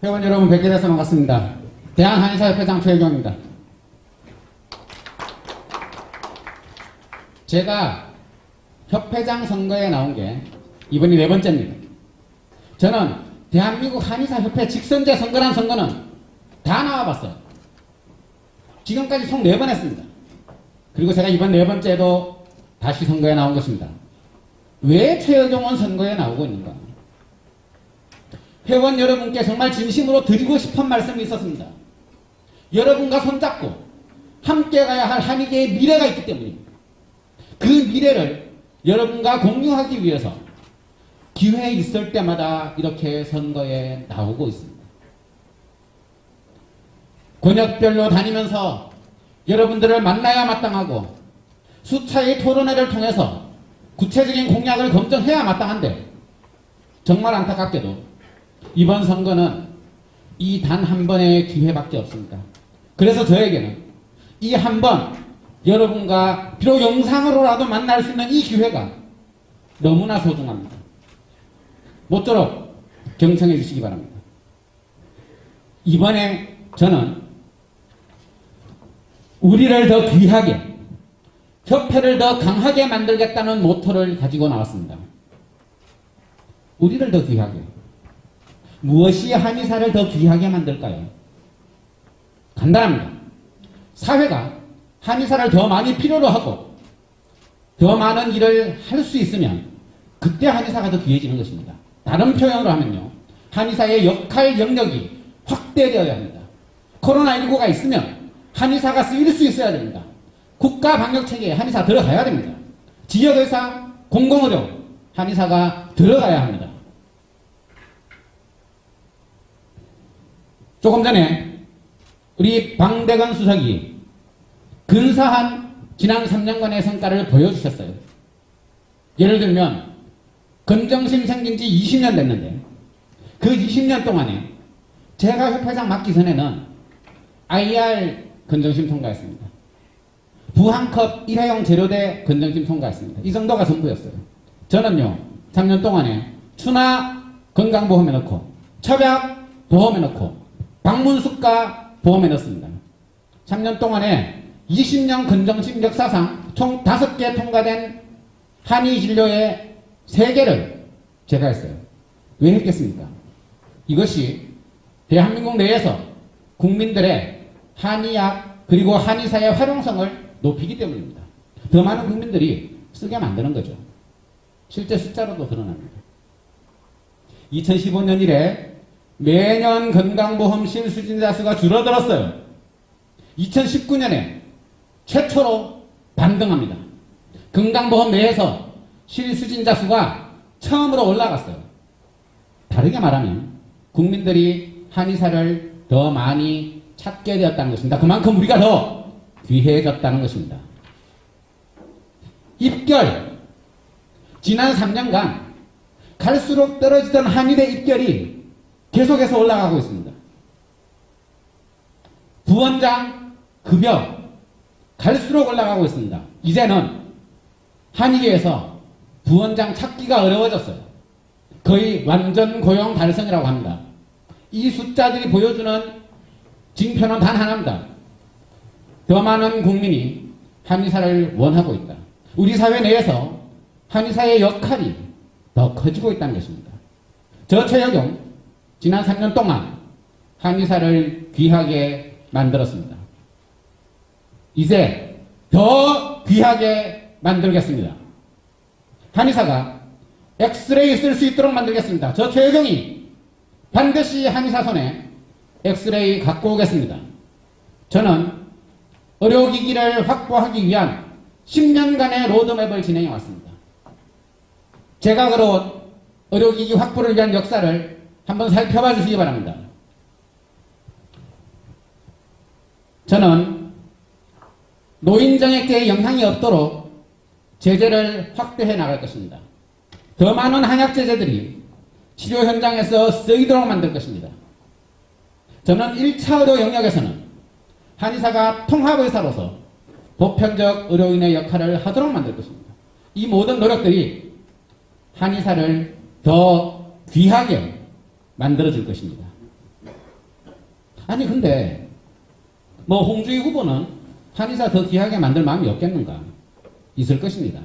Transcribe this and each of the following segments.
회원 여러분 뵙게 돼서 반갑습니다. 대한한의사협회장 최혜경입니다. 제가 협회장 선거에 나온 게 이번이 4번째입니다. 저는 대한민국 한의사협회 직선제 선거란 선거는 다 나와봤어요. 지금까지 총 4번 했습니다. 그리고 제가 이번 4번째도 다시 선거에 나온 것입니다. 왜 최혜경은 선거에 나오고 있는가? 회원 여러분께 정말 진심으로 드리고 싶은 말씀이 있었습니다. 여러분과 손잡고 함께 가야 할 한의계의 미래가 있기 때문입니다. 그 미래를 여러분과 공유하기 위해서 기회 있을 때마다 이렇게 선거에 나오고 있습니다. 권역별로 다니면서 여러분들을 만나야 마땅하고 수차의 토론회를 통해서 구체적인 공약을 검증해야 마땅한데 정말 안타깝게도 이번 선거는 이 단 한 번의 기회밖에 없습니다. 그래서 저에게는 이 한 번 여러분과 비록 영상으로라도 만날 수 있는 이 기회가 너무나 소중합니다. 모쪼록 경청해 주시기 바랍니다. 이번에 저는 우리를 더 귀하게, 협회를 더 강하게 만들겠다는 모토를 가지고 나왔습니다. 우리를 더 귀하게. 무엇이 한의사를 더 귀하게 만들까요? 간단합니다. 사회가 한의사를 더 많이 필요로 하고 더 많은 일을 할 수 있으면 그때 한의사가 더 귀해지는 것입니다. 다른 표현으로 하면요, 한의사의 역할 영역이 확대되어야 합니다. 코로나19가 있으면 한의사가 쓰일 수 있어야 됩니다. 국가 방역체계에 한의사 들어가야 됩니다. 지역의사, 공공의료, 한의사가 들어가야 합니다. 조금 전에 우리 방대건 수석이 근사한 지난 3년간의 성과를 보여주셨어요. 예를 들면 건정심 생긴 지 20년 됐는데 그 20년 동안에 제가 협회장 맡기 전에는 IR 건정심 통과했습니다. 부항컵 1회용 재료대 건정심 통과했습니다. 이 정도가 전부였어요. 저는요, 3년 동안에 추나 건강보험에 넣고 첩약 보험에 넣고 방문수가 보험에 넣었습니다. 3년 동안에 20년 건정심 역사상 총 5개 통과된 한의진료의 3개를 제가 했어요. 왜 했겠습니까? 이것이 대한민국 내에서 국민들의 한의학 그리고 한의사의 활용성을 높이기 때문입니다. 더 많은 국민들이 쓰게 만드는 거죠. 실제 숫자로도 드러납니다. 2015년 이래 매년 건강보험 실수진자 수가 줄어들었어요. 2019년에 최초로 반등합니다. 건강보험 내에서 실수진자 수가 처음으로 올라갔어요. 다르게 말하면 국민들이 한의사를 더 많이 찾게 되었다는 것입니다. 그만큼 우리가 더 귀해졌다는 것입니다. 입결. 지난 3년간 갈수록 떨어지던 한의대 입결이 계속해서 올라가고 있습니다. 부원장 급여 갈수록 올라가고 있습니다. 이제는 한의계에서 부원장 찾기가 어려워졌어요. 거의 완전 고용 달성이라고 합니다. 이 숫자들이 보여주는 징표는 단 하나입니다. 더 많은 국민이 한의사를 원하고 있다. 우리 사회 내에서 한의사의 역할이 더 커지고 있다는 것입니다. 저 최혜경 지난 3년 동안 한의사를 귀하게 만들었습니다. 이제 더 귀하게 만들겠습니다. 한의사가 엑스레이 쓸 수 있도록 만들겠습니다. 저 최혜경이 반드시 한의사 손에 엑스레이 갖고 오겠습니다. 저는 의료기기를 확보하기 위한 10년간의 로드맵을 진행해 왔습니다. 제가 걸어온 의료기기 확보를 위한 역사를 한번 살펴봐 주시기 바랍니다. 저는 노인정액계에 영향이 없도록 제재를 확대해 나갈 것입니다. 더 많은 한약제재들이 치료 현장에서 쓰이도록 만들 것입니다. 저는 1차 의료 영역에서는 한의사가 통합의사로서 보편적 의료인의 역할을 하도록 만들 것입니다. 이 모든 노력들이 한의사를 더 귀하게 만들어줄 것입니다. 아니 근데 뭐 홍주희 후보는 한의사 더 귀하게 만들 마음이 없겠는가? 있을 것입니다.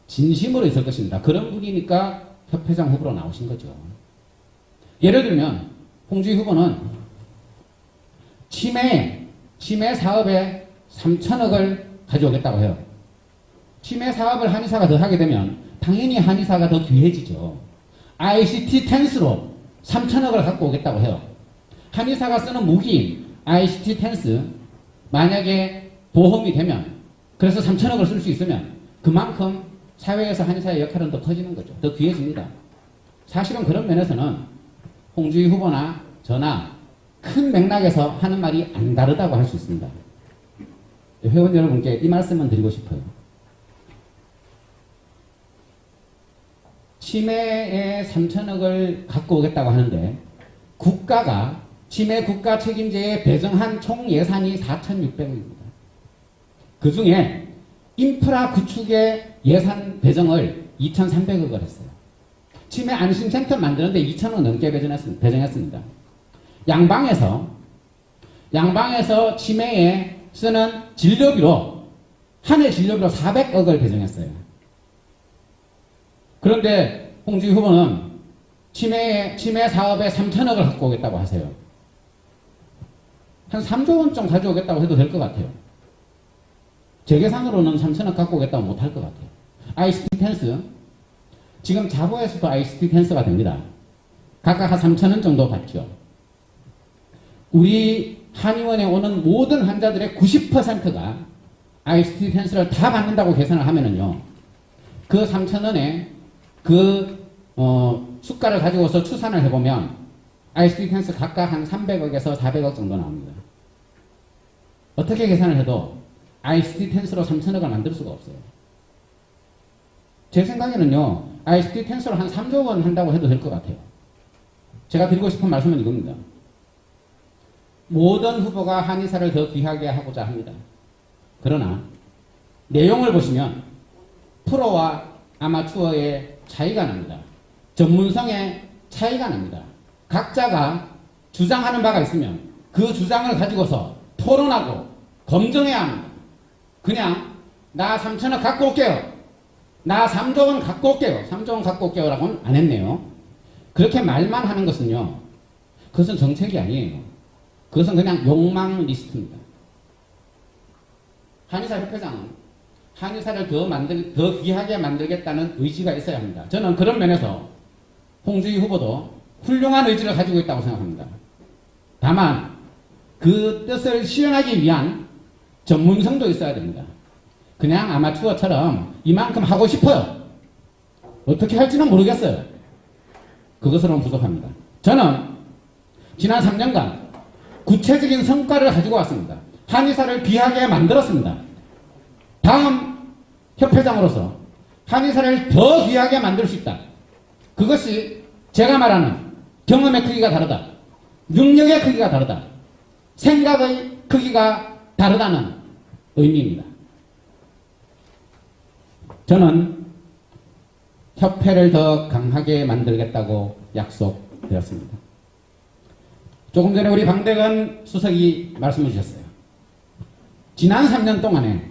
진심으로 있을 것입니다. 그런 분이니까 협회장 후보로 나오신 거죠. 예를 들면 홍주희 후보는 치매 사업에 3천억을 가져오겠다고 해요. 치매 사업을 한의사가 더 하게 되면 당연히 한의사가 더 귀해지죠. ICT 텐스로 3천억을 갖고 오겠다고 해요. 한의사가 쓰는 무기인 ICT 텐스 만약에 보험이 되면 그래서 3천억을 쓸 수 있으면 그만큼 사회에서 한의사의 역할은 더 커지는 거죠. 더 귀해집니다. 사실은 그런 면에서는 홍주희 후보나 저나 큰 맥락에서 하는 말이 안 다르다고 할 수 있습니다. 회원 여러분께 이 말씀만 드리고 싶어요. 치매에 3천억을 갖고 오겠다고 하는데 국가가 치매 국가 책임제에 배정한 총 예산이 4,600억입니다. 그 중에 인프라 구축의 예산 배정을 2,300억을 했어요. 치매 안심센터 만드는데 2,000억 넘게 배정했습니다. 양방에서 치매에 쓰는 진료비로 한 해 진료비로 400억을 배정했어요. 그런데 홍주희 후보는 치매 사업에 3천억을 갖고 오겠다고 하세요. 한 3조 원쯤 가져오겠다고 해도 될 것 같아요. 제 계산으로는 3천억 갖고 오겠다고 못할 것 같아요. ICT 텐스 지금 자보에서도 ICT 텐스가 됩니다. 각각 한 3천원 정도 받죠. 우리 한의원에 오는 모든 환자들의 90%가 ICT 텐스를 다 받는다고 계산을 하면은요. 그 3천원에 수가를 가지고서 추산을 해보면 ICT 텐스 각각 한 300억에서 400억 정도 나옵니다. 어떻게 계산을 해도 ICT 텐스로 3천억을 만들 수가 없어요. 제 생각에는요. ICT 텐스로 한 3조 원 한다고 해도 될 것 같아요. 제가 드리고 싶은 말씀은 이겁니다. 모든 후보가 한의사를 더 귀하게 하고자 합니다. 그러나 내용을 보시면 프로와 아마추어의 차이가 납니다. 전문성의 차이가 납니다. 각자가 주장하는 바가 있으면 그 주장을 가지고서 토론하고 검증해야 합니다. 그냥 나 3천억 갖고 올게요. 나 3조 원 갖고 올게요. 3조 원 갖고 올게요 라고는 안 했네요. 그렇게 말만 하는 것은요. 그것은 정책이 아니에요. 그것은 그냥 욕망 리스트입니다. 한의사협회장은 한의사를 더 귀하게 만들겠다는 의지가 있어야 합니다. 저는 그런 면에서 홍주희 후보도 훌륭한 의지를 가지고 있다고 생각합니다. 다만 그 뜻을 실현하기 위한 전문성도 있어야 됩니다. 그냥 아마추어처럼 이만큼 하고 싶어요. 어떻게 할지는 모르겠어요. 그것으로는 부족합니다. 저는 지난 3년간 구체적인 성과를 가지고 왔습니다. 한의사를 귀하게 만들었습니다. 다음 협회장으로서 한의사를 더 귀하게 만들 수 있다. 그것이 제가 말하는 경험의 크기가 다르다. 능력의 크기가 다르다. 생각의 크기가 다르다는 의미입니다. 저는 협회를 더 강하게 만들겠다고 약속드렸습니다. 조금 전에 우리 방대건 수석이 말씀해 주셨어요. 지난 3년 동안에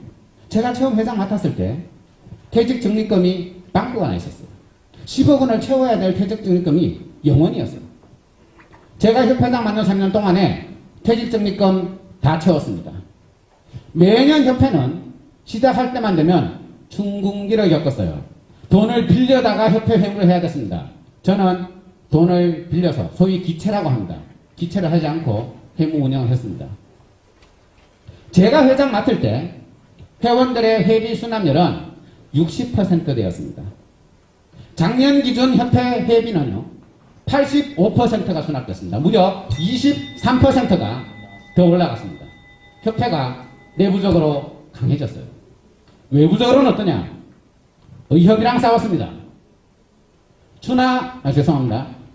제가 처음 회장 맡았을 때 퇴직 적립금이 빵꾸가 나 있었어요. 10억 원을 채워야 될 퇴직 적립금이 0원이었어요. 제가 협회장 맡는 3년 동안에 퇴직 적립금 다 채웠습니다. 매년 협회는 시작할 때만 되면 중궁기를 겪었어요. 돈을 빌려다가 협회 회무를 해야 됐습니다. 저는 돈을 빌려서 소위 기채라고 합니다. 기채를 하지 않고 회무 운영을 했습니다. 제가 회장 맡을 때 회원들의 회비 수납률은 60% 되었습니다. 작년 기준 협회 회비는요 85%가 수납됐습니다. 무려 23%가 더 올라갔습니다. 협회가 내부적으로 강해졌어요. 외부적으로는 어떠냐? 의협이랑 싸웠습니다.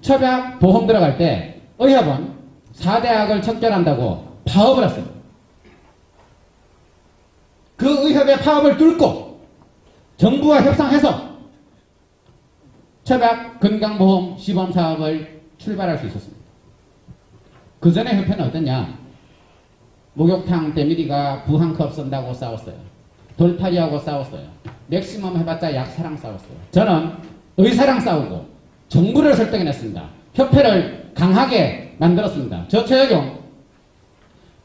첩약 보험 들어갈 때 의협은 4대학을 척결한다고 파업을 했어요. 그 의협의 파업을 뚫고 정부와 협상해서 첩약 건강보험 시범 사업을 출발할 수 있었습니다. 그 전에 협회는 어떠냐? 목욕탕 때밀이가 부한컵 쓴다고 싸웠어요. 돌팔이하고 싸웠어요. 맥시멈 해봤자 약사랑 싸웠어요. 저는 의사랑 싸우고 정부를 설득해냈습니다. 협회를 강하게 만들었습니다. 저 최여경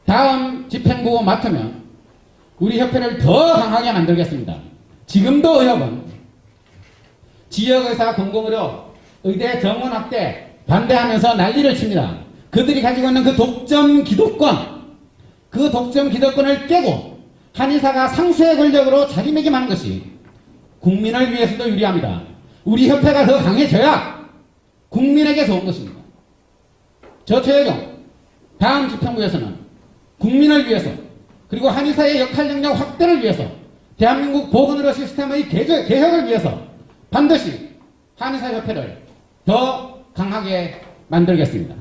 다음 집행부 맡으면 우리 협회를 더 강하게 만들겠습니다. 지금도 의협은 지역의사 공공의료 의대 정원 확대 반대하면서 난리를 칩니다. 그들이 가지고 있는 그 독점 기득권, 그 독점 기득권을 깨고 한의사가 상수의 권력으로 자리매김하는 것이 국민을 위해서도 유리합니다. 우리 협회가 더 강해져야 국민에게 좋은 것입니다. 저 최여경 다음 집행부에서는 국민을 위해서 그리고 한의사의 역할 능력 확대를 위해서 대한민국 보건의료 시스템의 개혁을 위해서 반드시 한의사협회를 더 강하게 만들겠습니다.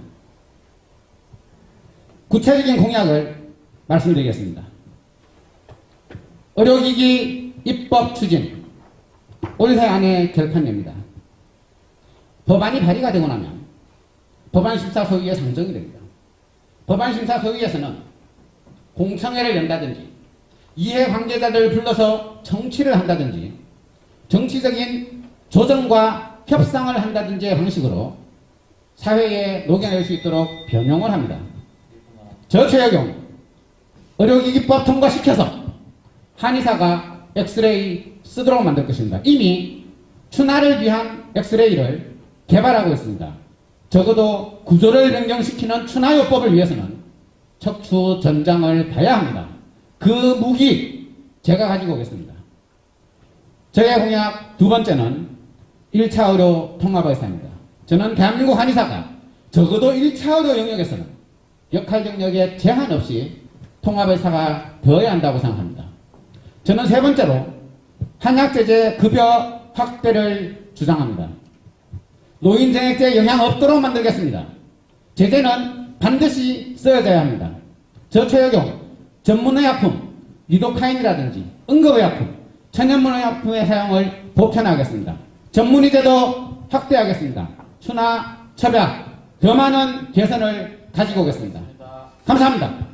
구체적인 공약을 말씀드리겠습니다. 의료기기 입법 추진 올해 안에 결판냅니다. 법안이 발의가 되고 나면 법안심사소위에 상정이 됩니다. 법안심사소위에서는 공청회를 연다든지 이해관계자들 불러서 정치를 한다든지 정치적인 조정과 협상을 한다든지의 방식으로 사회에 녹여낼 수 있도록 변형을 합니다. 저 최여경 의료기기법 통과시켜서 한의사가 엑스레이 쓰도록 만들 것입니다. 이미 추나를 위한 엑스레이를 개발하고 있습니다. 적어도 구조를 변경시키는 추나요법을 위해서는 척추 전장을 봐야 합니다. 그 무기 제가 가지고 오겠습니다. 저의 공약 두 번째는 1차 의료 통합의사입니다. 저는 대한민국 한의사가 적어도 1차 의료 영역에서는 역할 경력에 제한 없이 통합의사가 되어야 한다고 생각합니다. 저는 세 번째로 한약제재 급여 확대를 주장합니다. 노인정액제에 영향 없도록 만들겠습니다. 제재는 반드시 쓰여져야 합니다. 저 최여경 전문의약품 리도카인이라든지 응급의약품 천연문의약품의 사용을 보편화하겠습니다. 전문의제도 확대하겠습니다. 추나 첩약 더 많은 개선을 가지고 오겠습니다. 감사합니다.